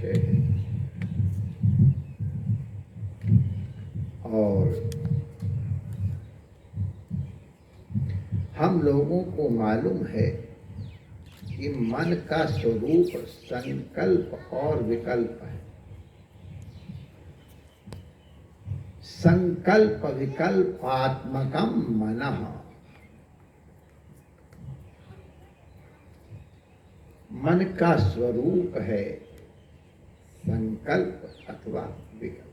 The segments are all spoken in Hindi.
विषय है। और हम लोगों को मालूम है कि मन का स्वरूप संकल्प और विकल्प है। संकल्प विकल्पात्मकम मनः, मन का स्वरूप है संकल्प अथवा विकल्प।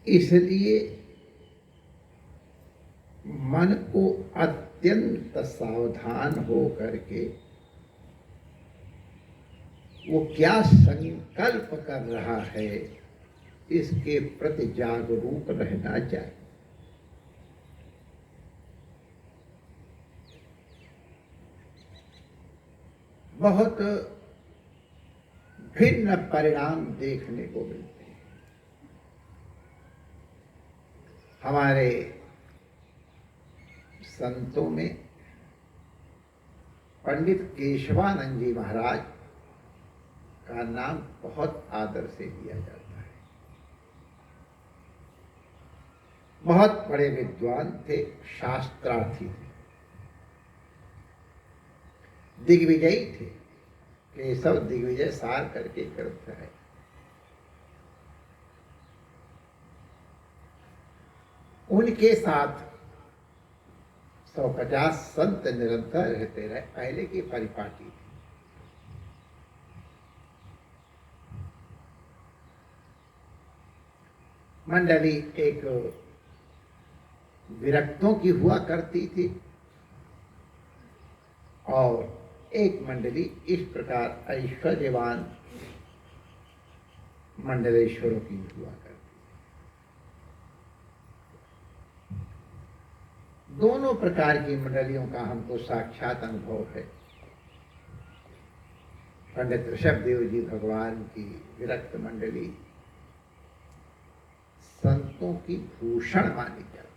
इसलिए मन को अत्यंत सावधान हो करके वो क्या संकल्प कर रहा है इसके प्रति जागरूक रहना चाहिए। बहुत भिन्न परिणाम देखने को मिलते हैं। हमारे संतों में पंडित केशवानंद जी महाराज का नाम बहुत आदर से लिया जाता है। बहुत बड़े विद्वान थे, शास्त्रार्थी थे, दिग्विजयी थे। केशव दिग्विजय सार करके ग्रंथ है। उनके साथ 150 संत निरंतर रहते रहे। पहले की परिपाटी थी। मंडली एक विरक्तों की हुआ करती थी और एक मंडली इस प्रकार ऐश्वर्यवान मंडलेश्वरों की हुआ करती। दोनों प्रकार की मंडलियों का हमको साक्षात अनुभव है। पंडित ऋषभदेव जी भगवान की विरक्त मंडली संतों की भूषण मानी जाती।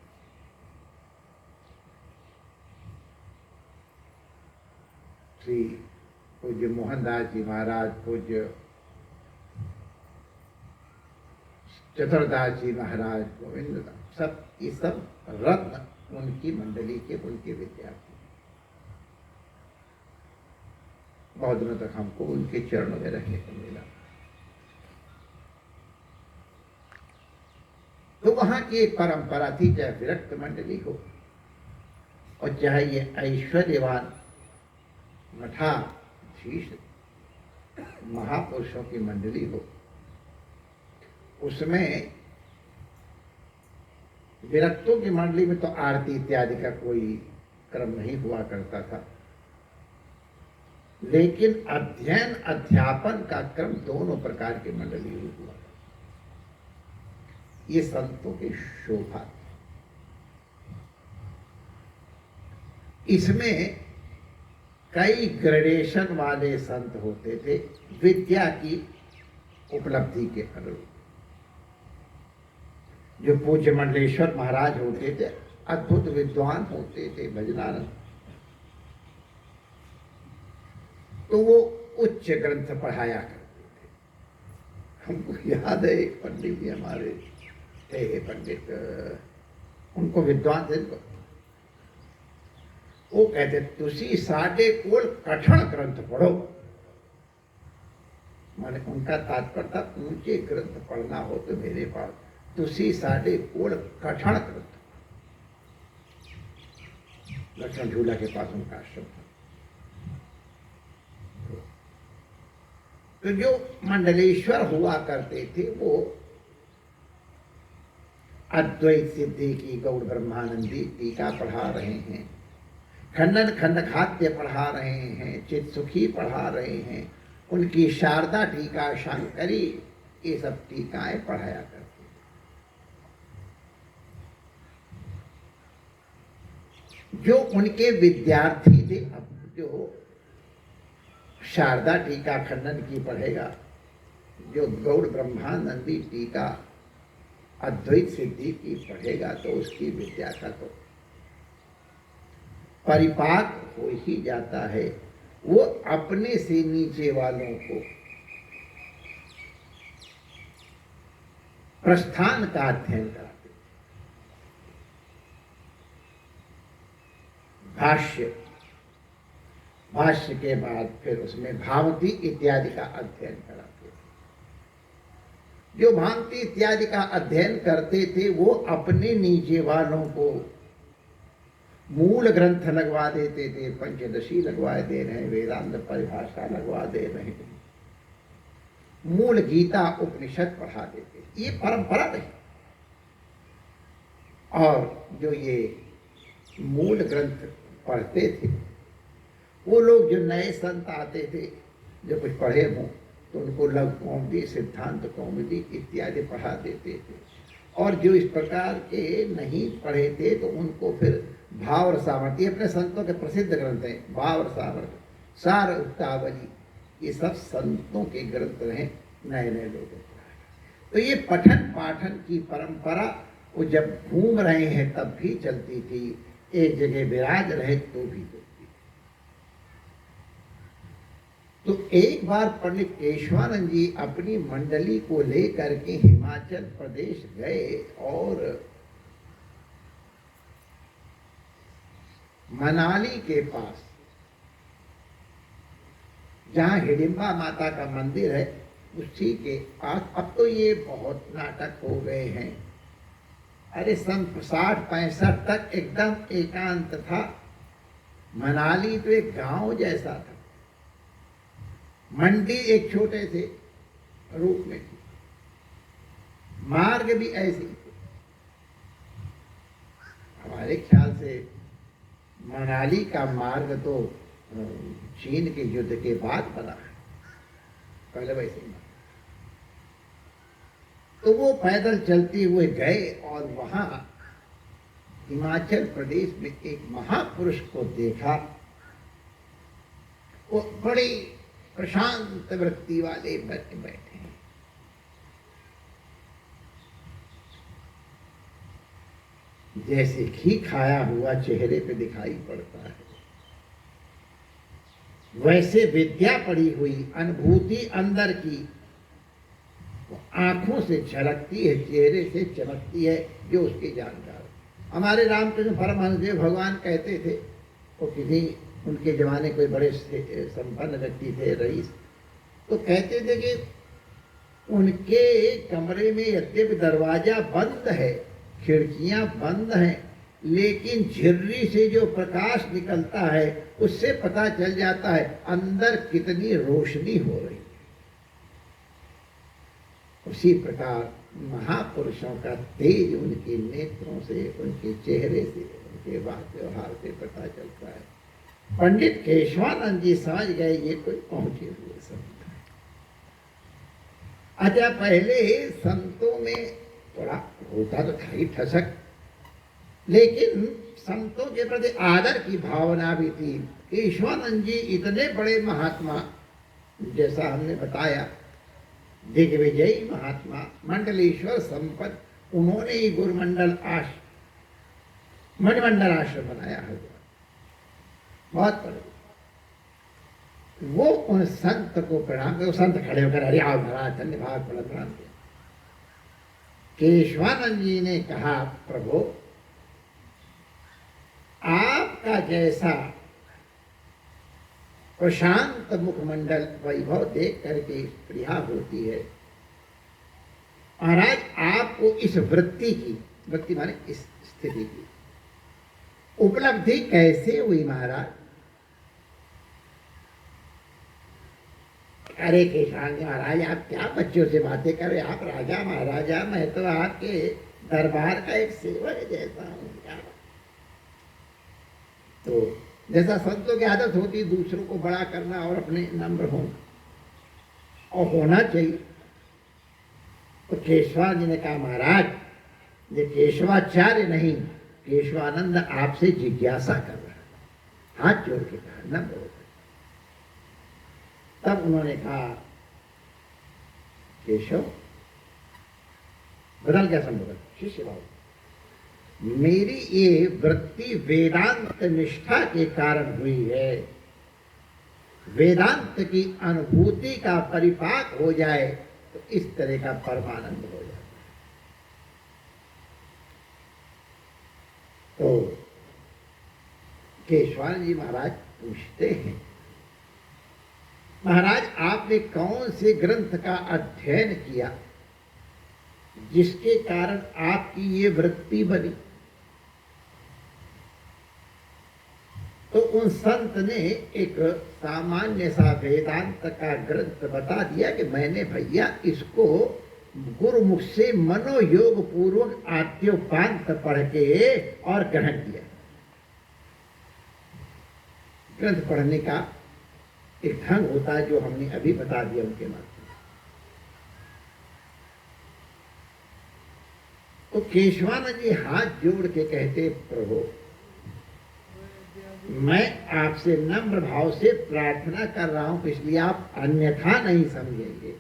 श्री पूज्य मोहनदास जी महाराज, पूज्य चतुरदास जी महाराज, गोविंद, सब ये सब रत्न उनकी मंडली के, उनके विद्यार्थी। बहुत दिनों तक हमको उनके चरणों में रहने को मिला। तो वहां की एक परंपरा थी, चाहे विरक्त मंडली हो और चाहे ये ऐश्वर्यवान मठाधीश महापुरुषों की मंडली हो, उसमें विरक्तों की मंडली में तो आरती इत्यादि का कोई क्रम नहीं हुआ करता था, लेकिन अध्ययन अध्यापन का क्रम दोनों प्रकार की मंडली में हुआ। ये संतों की शोभा थी। इसमें कई ग्रेडेशन वाले संत होते थे विद्या की उपलब्धि के अनुरूप। जो पूज्य मंडलेश्वर महाराज होते थे, अद्भुत विद्वान होते थे, भजनानंद, तो वो उच्च ग्रंथ पढ़ाया करते थे। हमको याद है एक पंडित जी हमारे थे, पंडित, उनको विद्वान थे, वो कहते तुसी साढ़े कोल कठिन ग्रंथ पढ़ो। माने उनका तात्पर्य था ऊंचे ग्रंथ पढ़ना हो तो मेरे पास तुसी साढ़े कोल कठिन ग्रंथ। लक्ष्मण झूला के पास उनका आश्रम था। तो जो मंडलेश्वर हुआ करते थे वो अद्वैत सिद्धि की गौड़ ब्रह्मानंदी टीका पढ़ा रहे हैं, खंडन खंडखाद्य पढ़ा रहे हैं, चित सुखी पढ़ा रहे हैं, उनकी शारदा टीका, शंकरी, ये सब टीकाएं पढ़ाया करते। जो उनके विद्यार्थी थे, अब जो शारदा टीका खंडन की पढ़ेगा, जो गौड़ ब्रह्मानंदी टीका अद्वैत सिद्धि की पढ़ेगा, तो उसकी विद्या का तो परिपाक हो ही जाता है। वो अपने से नीचे वालों को प्रस्थान का अध्ययन कराते। भाष्य, भाष्य के बाद फिर उसमें भावती इत्यादि का अध्ययन कराते। जो भांति इत्यादि का अध्ययन करते थे वो अपने नीचे वालों को मूल ग्रंथ लगवा देते थे, पंचदशी लगवा दे रहे हैं, वेदांत परिभाषा लगवा दे रहे हैं, मूल गीता उपनिषद पढ़ा देते। ये परंपरा रही। और जो ये मूल ग्रंथ पढ़ते थे वो लोग, जो नए संत आते थे जो कुछ पढ़े हों, तो उनको लघु कौमुदी, सिद्धांत कौमुदी इत्यादि पढ़ा देते थे। और जो इस प्रकार के नहीं पढ़े थे तो उनको फिर भाव रसावृत्ति, अपने संतों के प्रसिद्ध ग्रंथ हैं, भाव रसावृत्ति, सार उक्तावली, ये सब संतों के ग्रंथ रहे नए नए लोगों को। तो ये पठन पाठन की परंपरा वो जब घूम रहे हैं तब भी चलती थी, एक जगह विराज रहे तो भी चलती। तो एक बार पंडित केशवानंद जी अपनी मंडली को लेकर के हिमाचल प्रदेश गए और मनाली के पास जहां हिडिंबा माता का मंदिर है उसी के पास, अब तो ये बहुत नाटक हो गए हैं, अरे सन 60-65 तक एकदम एकांत था। मनाली तो एक गांव जैसा था, मंडी एक छोटे से रूप में थी, मार्ग भी ऐसे ही थे। हमारे ख्याल से मनाली का मार्ग तो चीन के युद्ध के बाद बना है, पहले वैसे ही। तो वो पैदल चलते हुए गए और वहां हिमाचल प्रदेश में एक महापुरुष को देखा। वो बड़ी प्रशांत वृत्ति वाले बैठे हैं। जैसे घी खाया हुआ चेहरे पे दिखाई पड़ता है, वैसे विद्या पड़ी हुई अनुभूति अंदर की आंखों से झलकती है, चेहरे से चमकती है, जो उसके जानकार। हमारे रामकृष्ण परमहंस भगवान कहते थे, वो किसी उनके जमाने कोई बड़े संपन्न व्यक्ति थे, रईस, तो कहते थे कि उनके कमरे में यद्यपि दरवाजा बंद है, खिड़कियां बंद हैं, लेकिन झिर्री से जो प्रकाश निकलता है उससे पता चल जाता है अंदर कितनी रोशनी हो रही है। उसी प्रकार महापुरुषों का तेज उनके नेत्रों से, उनके चेहरे से, उनके बात व्यवहार से पता चलता है। पंडित केशवानंद जी समझ गए ये कोई पहुंचे हुए संत है। अच्छा, पहले संतों में थोड़ा होता तो था ही ठसक, लेकिन संतों के प्रति आदर की भावना भी थी। केशवानंद जी इतने बड़े महात्मा, जैसा हमने बताया, दिग्विजयी महात्मा, मंडलेश्वर संपत, उन्होंने ही गुरुमंडल मणिमंडल आश्रम बनाया है, बहुत बड़े। वो उन संत को प्रणाम कर, संत खड़े होकर अरे आओ महाराज धन्यवाद प्रणाम किया। केशवानंद जी ने कहा, प्रभु आपका जैसा प्रशांत मुखमंडल वैभव देख करके प्रिया होती है, महाराज आपको इस वृत्ति की, वृत्ति माने इस स्थिति की उपलब्धि कैसे हुई महाराज? अरे केशवानंद जी महाराज, आप क्या बच्चों से बातें कर रहे, आप राजा महाराजा, मैं तो आपके दरबार का एक सेवक जैसा हूँ। तो जैसा संतों की आदत होती दूसरों को बड़ा करना और अपने नम्र होना, और होना चाहिए। तो केशवानंद जी ने कहा, महाराज ये केशवाचार्य नहीं, केशवानंद आपसे जिज्ञासा कर रहा है। हाथ जोड़ के कहा, नम्र होकर। तब उन्होंने कहा, केशव बदल क्या संबोधन, शिष्य भाव, मेरी ये वृत्ति वेदांत निष्ठा के कारण हुई है। वेदांत की अनुभूति का परिपाक हो जाए तो इस तरह का परमानंद हो जाए। तो केशवानंद जी महाराज पूछते हैं, महाराज आपने कौन से ग्रंथ का अध्ययन किया जिसके कारण आपकी ये वृत्ति बनी? तो उन संत ने एक सामान्य सा वेदांत का ग्रंथ बता दिया कि मैंने भैया इसको गुरुमुख से मनोयोग पूर्वक आद्योपांत पढ़ के और ग्रहण किया। ग्रंथ पढ़ने का एक ढंग होता है जो हमने अभी बता दिया उनके माध्यम। तो केशवानंद जी हाथ जोड़ के कहते, प्रभु मैं आपसे नम्र भाव से प्रार्थना कर रहा हूं, इसलिए आप अन्यथा नहीं समझेंगे।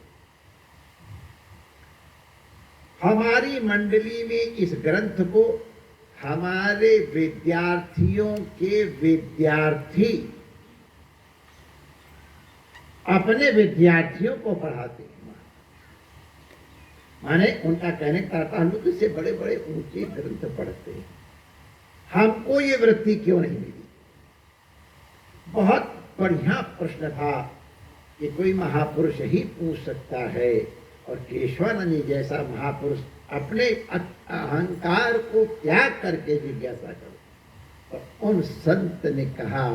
हमारी मंडली में इस ग्रंथ को हमारे विद्यार्थियों के विद्यार्थी अपने विद्यार्थियों को पढ़ाते हैं। माने उनका कहने का अर्थ, हम लोग इससे बड़े बड़े ऊंचे ग्रंथ पढ़ते हैं, हमको ये वृत्ति क्यों नहीं मिली? बहुत बढ़िया प्रश्न था कि कोई महापुरुष ही पूछ सकता है, और केशवानंद जी जैसा महापुरुष अपने अहंकार को त्याग करके जिज्ञासा करो। और उन संत ने कहा,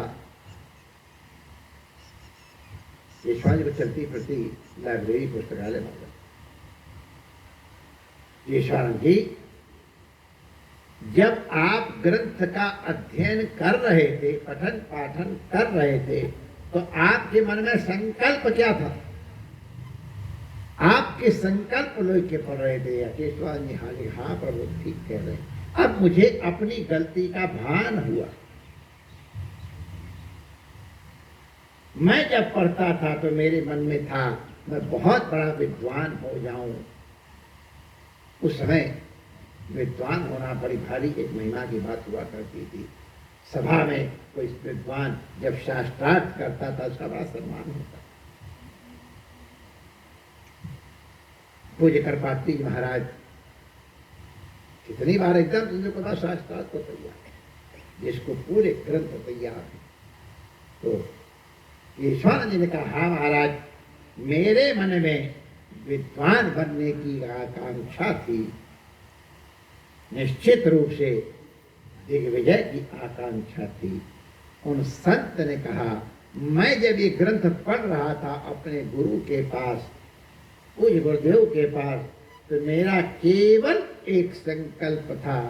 केशवानंद जी को चलती फिरती लाइब्रेरी पुस्तकालय में, केशवानंद जी जब आप ग्रंथ का अध्ययन कर रहे थे, पठन पाठन कर रहे थे, तो आपके मन में संकल्प क्या था? आपके संकल्प लेके पढ़ रहे थे? या केशवानंद जी हाँ प्रभु ठीक कह रहे हैं, अब मुझे अपनी गलती का भान हुआ। मैं जब पढ़ता था तो मेरे मन में था मैं बहुत बड़ा विद्वान हो जाऊं। उस समय विद्वान होना बड़ी भारी एक महिमा की बात हुआ करती थी। सभा में कोई विद्वान जब शास्त्रार्थ करता था उसका बड़ा सम्मान होता। पूज्य कृपाती महाराज कितनी बार एकदम तुमने पता शास्त्रार्थ को तैयार है, जिसको पूरे ग्रंथ तैयार है। तो केशवानंद जी ने कहा, हाँ महाराज, मेरे मन में विद्वान बनने की आकांक्षा थी, निश्चित रूप से दिग्विजय की आकांक्षा थी। उन संत ने कहा, मैं जब ये ग्रंथ पढ़ रहा था अपने गुरु के पास, पूज्य गुरुदेव के पास, तो मेरा केवल एक संकल्प था,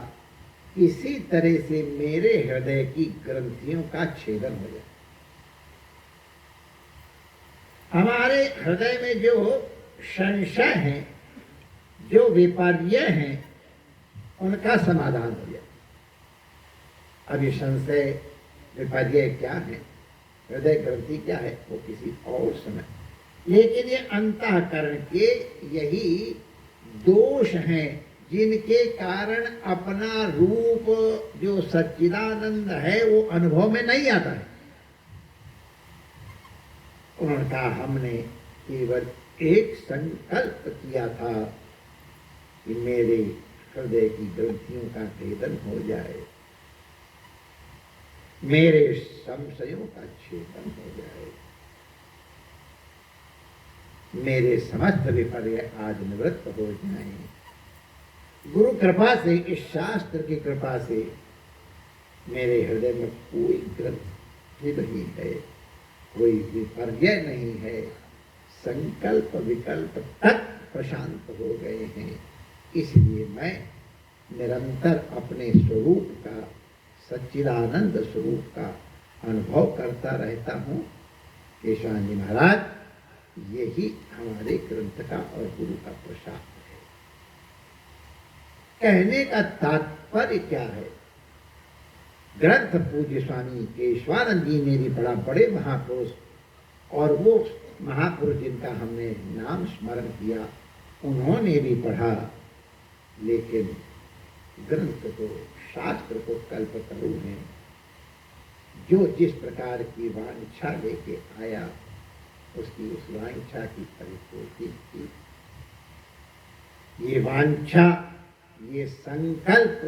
किसी तरह से मेरे हृदय की ग्रंथियों का छेदन हो जाए। हमारे हृदय में जो संशय है, जो विपर्य है, उनका समाधान हो जाए। अब ये संशय विपर्य क्या है, हृदय ग्रंथि क्या है, वो किसी और समय, लेकिन ये अंतःकरण के यही दोष हैं जिनके कारण अपना रूप जो सच्चिदानंद है वो अनुभव में नहीं आता है। उन्होंने कहा, हमने केवल एक संकल्प किया था कि मेरे हृदय की ग्रंथियों का भेदन हो जाए, मेरे संशयों का छेदन हो जाए, मेरे समस्त विपर्य आज निवृत्त हो जाए। गुरु कृपा से, इस शास्त्र की कृपा से मेरे हृदय में कोई ग्रंथि नहीं है, कोई विपर्य नहीं है, संकल्प विकल्प तक प्रशांत हो गए हैं। इसलिए मैं निरंतर अपने स्वरूप का, सच्चिदानंद स्वरूप का अनुभव करता रहता हूँ। केशवानंद जी महाराज, यही हमारे ग्रंथ का और गुरु का प्रसाद है। कहने का तात्पर्य क्या है? ग्रंथ पूज्य स्वामी केशवानंद जी ने भी पढ़ा, बड़े महापुरुष, और वो महापुरुष जिनका हमने नाम स्मरण किया उन्होंने भी पढ़ा, लेकिन ग्रंथ को, शास्त्र को कल्पतरु में जो जिस प्रकार की वांछा लेके आया उसकी उस वांछा की परिपूर्ति की। ये वांछा, ये संकल्प,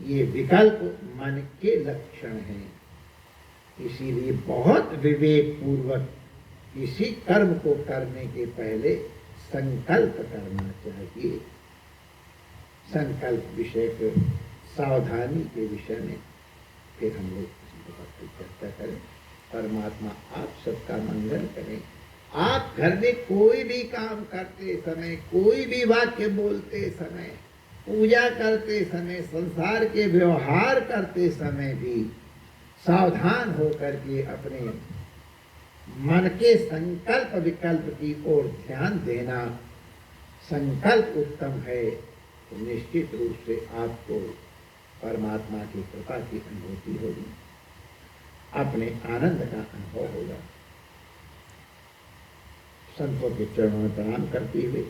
ये विकल्प मन के लक्षण हैं। इसीलिए बहुत विवेक पूर्वक किसी कर्म को करने के पहले संकल्प करना चाहिए। संकल्प विषय को सावधानी के विषय में फिर हम लोग चर्चा करें। परमात्मा आप सबका मंगल करें। आप घर में कोई भी काम करते समय, कोई भी वाक्य बोलते समय, पूजा करते समय, संसार के व्यवहार करते समय भी सावधान होकर के अपने मन के संकल्प विकल्प की ओर ध्यान देना। संकल्प उत्तम है तो निश्चित रूप से आपको परमात्मा की कृपा की अनुभूति होगी, अपने आनंद का अनुभव होगा। संतों के चरणों में प्रणाम करते हुए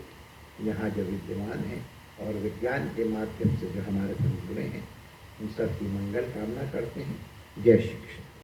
यहाँ जो विद्यमान हैं और विज्ञान के माध्यम से जो हमारे संग जुड़े हैं, उन सबकी मंगल कामना करते हैं। जय श्री कृष्ण।